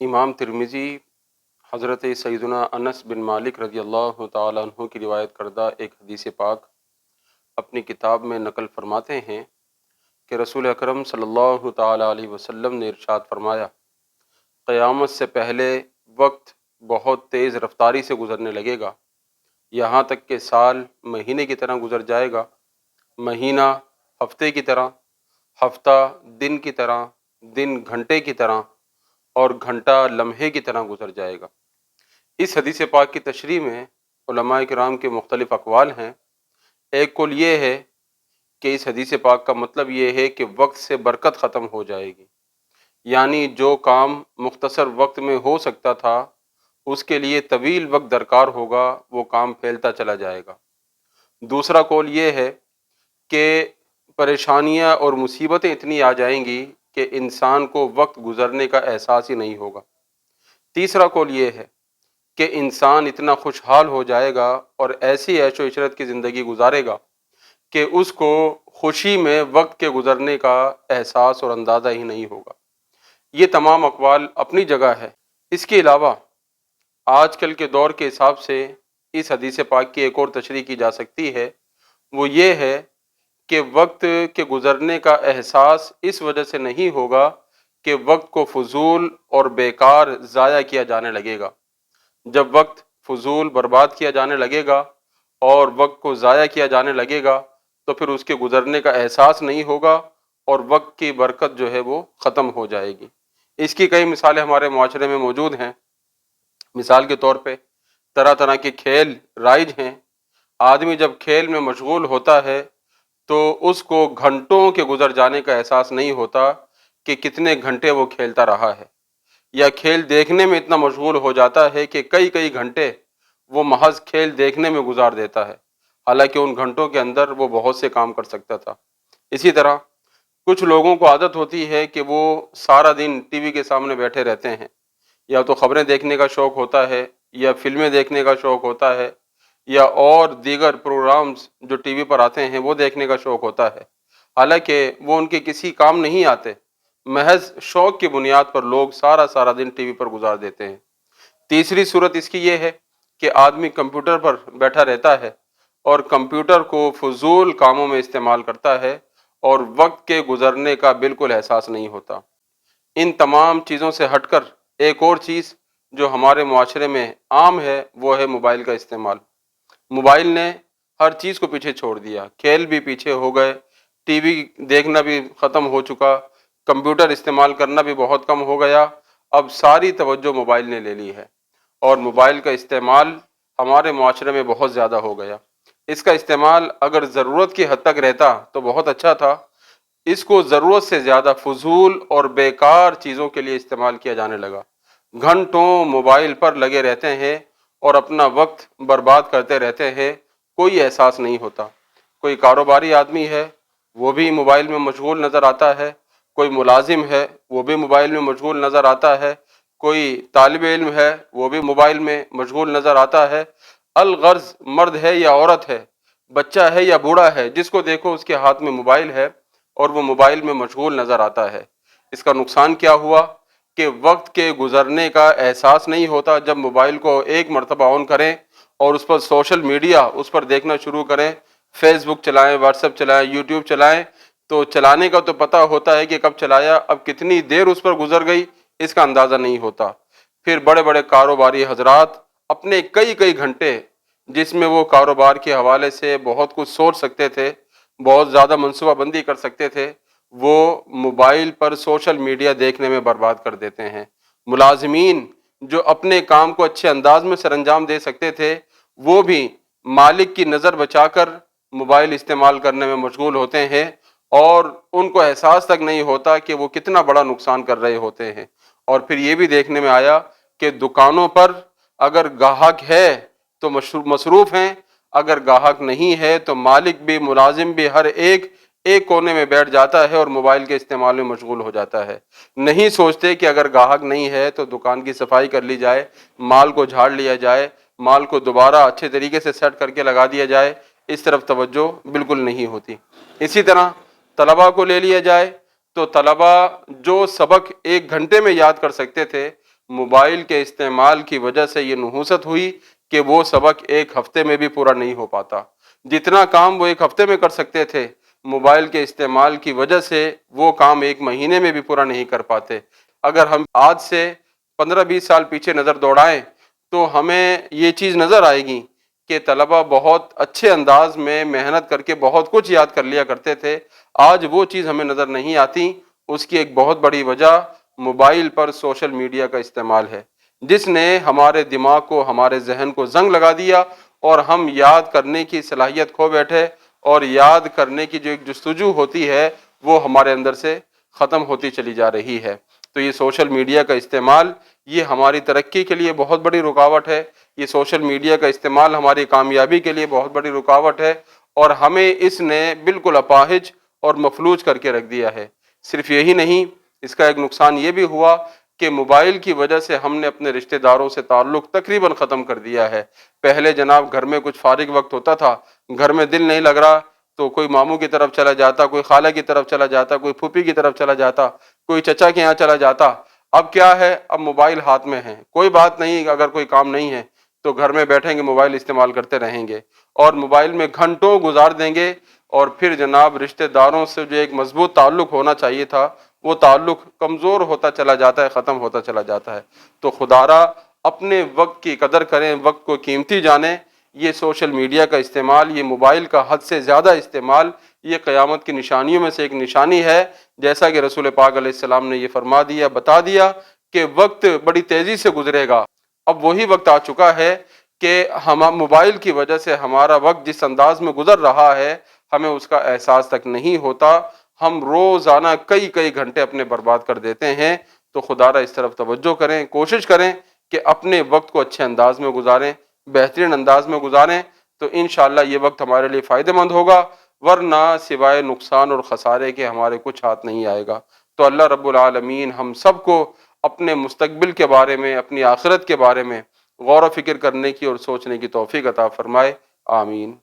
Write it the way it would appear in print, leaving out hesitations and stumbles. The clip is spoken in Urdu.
امام ترمذی حضرت سیدنا انس بن مالک رضی اللہ تعالیٰ عنہ کی روایت کردہ ایک حدیث پاک اپنی کتاب میں نقل فرماتے ہیں کہ رسول اکرم صلی اللہ تعالیٰ علیہ وسلم نے ارشاد فرمایا، قیامت سے پہلے وقت بہت تیز رفتاری سے گزرنے لگے گا، یہاں تک کہ سال مہینے کی طرح گزر جائے گا، مہینہ ہفتے کی طرح، ہفتہ دن کی طرح، دن گھنٹے کی طرح اور گھنٹہ لمحے کی طرح گزر جائے گا۔ اس حدیث پاک کی تشریح میں علماء کرام کے مختلف اقوال ہیں۔ ایک قول یہ ہے کہ اس حدیث پاک کا مطلب یہ ہے کہ وقت سے برکت ختم ہو جائے گی، یعنی جو کام مختصر وقت میں ہو سکتا تھا اس کے لیے طویل وقت درکار ہوگا، وہ کام پھیلتا چلا جائے گا۔ دوسرا قول یہ ہے کہ پریشانیاں اور مصیبتیں اتنی آ جائیں گی کہ انسان کو وقت گزرنے کا احساس ہی نہیں ہوگا۔ تیسرا قول یہ ہے کہ انسان اتنا خوشحال ہو جائے گا اور ایسی عیش و عشرت کی زندگی گزارے گا کہ اس کو خوشی میں وقت کے گزرنے کا احساس اور اندازہ ہی نہیں ہوگا۔ یہ تمام اقوال اپنی جگہ ہے۔ اس کے علاوہ آج کل کے دور کے حساب سے اس حدیث پاک کی ایک اور تشریح کی جا سکتی ہے، وہ یہ ہے کہ وقت کے گزرنے کا احساس اس وجہ سے نہیں ہوگا کہ وقت کو فضول اور بیکار ضائع کیا جانے لگے گا۔ جب وقت فضول برباد کیا جانے لگے گا اور وقت کو ضائع کیا جانے لگے گا تو پھر اس کے گزرنے کا احساس نہیں ہوگا اور وقت کی برکت جو ہے وہ ختم ہو جائے گی۔ اس کی کئی مثالیں ہمارے معاشرے میں موجود ہیں۔ مثال کے طور پہ طرح طرح کے کھیل رائج ہیں۔ آدمی جب کھیل میں مشغول ہوتا ہے تو اس کو گھنٹوں کے گزر جانے کا احساس نہیں ہوتا کہ کتنے گھنٹے وہ کھیلتا رہا ہے، یا کھیل دیکھنے میں اتنا مشغول ہو جاتا ہے کہ کئی کئی گھنٹے وہ محض کھیل دیکھنے میں گزار دیتا ہے، حالانکہ ان گھنٹوں کے اندر وہ بہت سے کام کر سکتا تھا۔ اسی طرح کچھ لوگوں کو عادت ہوتی ہے کہ وہ سارا دن ٹی وی کے سامنے بیٹھے رہتے ہیں، یا تو خبریں دیکھنے کا شوق ہوتا ہے، یا فلمیں دیکھنے کا شوق ہوتا ہے، یا اور دیگر پروگرامز جو ٹی وی پر آتے ہیں وہ دیکھنے کا شوق ہوتا ہے، حالانکہ وہ ان کے کسی کام نہیں آتے، محض شوق کی بنیاد پر لوگ سارا دن ٹی وی پر گزار دیتے ہیں۔ تیسری صورت اس کی یہ ہے کہ آدمی کمپیوٹر پر بیٹھا رہتا ہے اور کمپیوٹر کو فضول کاموں میں استعمال کرتا ہے اور وقت کے گزرنے کا بالکل احساس نہیں ہوتا۔ ان تمام چیزوں سے ہٹ کر ایک اور چیز جو ہمارے معاشرے میں عام ہے وہ ہے موبائل کا استعمال۔ موبائل نے ہر چیز کو پیچھے چھوڑ دیا، کھیل بھی پیچھے ہو گئے، ٹی وی دیکھنا بھی ختم ہو چکا، کمپیوٹر استعمال کرنا بھی بہت کم ہو گیا، اب ساری توجہ موبائل نے لے لی ہے اور موبائل کا استعمال ہمارے معاشرے میں بہت زیادہ ہو گیا۔ اس کا استعمال اگر ضرورت کی حد تک رہتا تو بہت اچھا تھا، اس کو ضرورت سے زیادہ فضول اور بیکار چیزوں کے لیے استعمال کیا جانے لگا۔ گھنٹوں موبائل پر لگے رہتے ہیں اور اپنا وقت برباد کرتے رہتے ہیں، کوئی احساس نہیں ہوتا۔ کوئی کاروباری آدمی ہے وہ بھی موبائل میں مشغول نظر آتا ہے، کوئی ملازم ہے وہ بھی موبائل میں مشغول نظر آتا ہے، کوئی طالب علم ہے وہ بھی موبائل میں مشغول نظر آتا ہے۔ الغرض مرد ہے یا عورت ہے، بچہ ہے یا بوڑھا ہے، جس کو دیکھو اس کے ہاتھ میں موبائل ہے اور وہ موبائل میں مشغول نظر آتا ہے۔ اس کا نقصان کیا ہوا کہ وقت کے گزرنے کا احساس نہیں ہوتا۔ جب موبائل کو ایک مرتبہ آن کریں اور اس پر سوشل میڈیا اس پر دیکھنا شروع کریں، فیس بک چلائیں، واٹس ایپ چلائیں، یوٹیوب چلائیں، تو چلانے کا تو پتہ ہوتا ہے کہ کب چلایا، اب کتنی دیر اس پر گزر گئی اس کا اندازہ نہیں ہوتا۔ پھر بڑے بڑے کاروباری حضرات اپنے کئی کئی گھنٹے جس میں وہ کاروبار کے حوالے سے بہت کچھ سوچ سکتے تھے، بہت زیادہ منصوبہ بندی کر سکتے تھے، وہ موبائل پر سوشل میڈیا دیکھنے میں برباد کر دیتے ہیں۔ ملازمین جو اپنے کام کو اچھے انداز میں سر انجام دے سکتے تھے، وہ بھی مالک کی نظر بچا کر موبائل استعمال کرنے میں مشغول ہوتے ہیں اور ان کو احساس تک نہیں ہوتا کہ وہ کتنا بڑا نقصان کر رہے ہوتے ہیں۔ اور پھر یہ بھی دیکھنے میں آیا کہ دکانوں پر اگر گاہک ہے تو مصروف ہیں، اگر گاہک نہیں ہے تو مالک بھی ملازم بھی ہر ایک کونے میں بیٹھ جاتا ہے اور موبائل کے استعمال میں مشغول ہو جاتا ہے۔ نہیں سوچتے کہ اگر گاہک نہیں ہے تو دکان کی صفائی کر لی جائے، مال کو جھاڑ لیا جائے، مال کو دوبارہ اچھے طریقے سے سیٹ کر کے لگا دیا جائے، اس طرف توجہ بالکل نہیں ہوتی۔ اسی طرح طلباء کو لے لیا جائے تو طلباء جو سبق ایک گھنٹے میں یاد کر سکتے تھے موبائل کے استعمال کی وجہ سے یہ نحوست ہوئی کہ وہ سبق ایک ہفتے میں بھی پورا نہیں ہو پاتا۔ جتنا کام وہ ایک ہفتے میں کر سکتے تھے، موبائل کے استعمال کی وجہ سے وہ کام ایک مہینے میں بھی پورا نہیں کر پاتے۔ اگر ہم آج سے 15-20 سال پیچھے نظر دوڑائیں تو ہمیں یہ چیز نظر آئے گی کہ طلبہ بہت اچھے انداز میں محنت کر کے بہت کچھ یاد کر لیا کرتے تھے۔ آج وہ چیز ہمیں نظر نہیں آتی۔ اس کی ایک بہت بڑی وجہ موبائل پر سوشل میڈیا کا استعمال ہے، جس نے ہمارے دماغ کو، ہمارے ذہن کو زنگ لگا دیا اور ہم یاد کرنے کی صلاحیت کھو بیٹھے، اور یاد کرنے کی جو ایک جستجو ہوتی ہے وہ ہمارے اندر سے ختم ہوتی چلی جا رہی ہے۔ تو یہ سوشل میڈیا کا استعمال یہ ہماری ترقی کے لیے بہت بڑی رکاوٹ ہے، یہ سوشل میڈیا کا استعمال ہماری کامیابی کے لیے بہت بڑی رکاوٹ ہے، اور ہمیں اس نے بالکل اپاہج اور مفلوج کر کے رکھ دیا ہے۔ صرف یہی نہیں، اس کا ایک نقصان یہ بھی ہوا کہ موبائل کی وجہ سے ہم نے اپنے رشتہ داروں سے تعلق تقریباً ختم کر دیا ہے۔ پہلے جناب گھر میں کچھ فارغ وقت ہوتا تھا، گھر میں دل نہیں لگ رہا تو کوئی ماموں کی طرف چلا جاتا، کوئی خالہ کی طرف چلا جاتا، کوئی پھوپھی کی طرف چلا جاتا، کوئی چچا کے یہاں چلا جاتا۔ اب کیا ہے، اب موبائل ہاتھ میں ہے، کوئی بات نہیں، اگر کوئی کام نہیں ہے تو گھر میں بیٹھیں گے، موبائل استعمال کرتے رہیں گے اور موبائل میں گھنٹوں گزار دیں گے، اور پھر جناب رشتہ داروں سے جو ایک مضبوط تعلق ہونا چاہیے تھا وہ تعلق کمزور ہوتا چلا جاتا ہے، ختم ہوتا چلا جاتا ہے۔ تو خدارا اپنے وقت کی قدر کریں، وقت کو قیمتی جانیں۔ یہ سوشل میڈیا کا استعمال، یہ موبائل کا حد سے زیادہ استعمال، یہ قیامت کی نشانیوں میں سے ایک نشانی ہے، جیسا کہ رسول پاک علیہ السلام نے یہ فرما دیا، بتا دیا کہ وقت بڑی تیزی سے گزرے گا۔ اب وہی وقت آ چکا ہے کہ ہم موبائل کی وجہ سے ہمارا وقت جس انداز میں گزر رہا ہے ہمیں اس کا احساس تک نہیں ہوتا۔ ہم روزانہ کئی کئی گھنٹے اپنے برباد کر دیتے ہیں۔ تو خدارا اس طرف توجہ کریں، کوشش کریں کہ اپنے وقت کو اچھے انداز میں گزاریں، بہترین انداز میں گزاریں، تو انشاءاللہ یہ وقت ہمارے لیے فائدہ مند ہوگا، ورنہ سوائے نقصان اور خسارے کے ہمارے کچھ ہاتھ نہیں آئے گا۔ تو اللہ رب العالمین ہم سب کو اپنے مستقبل کے بارے میں، اپنی آخرت کے بارے میں غور و فکر کرنے کی اور سوچنے کی توفیق عطا فرمائے۔ آمین۔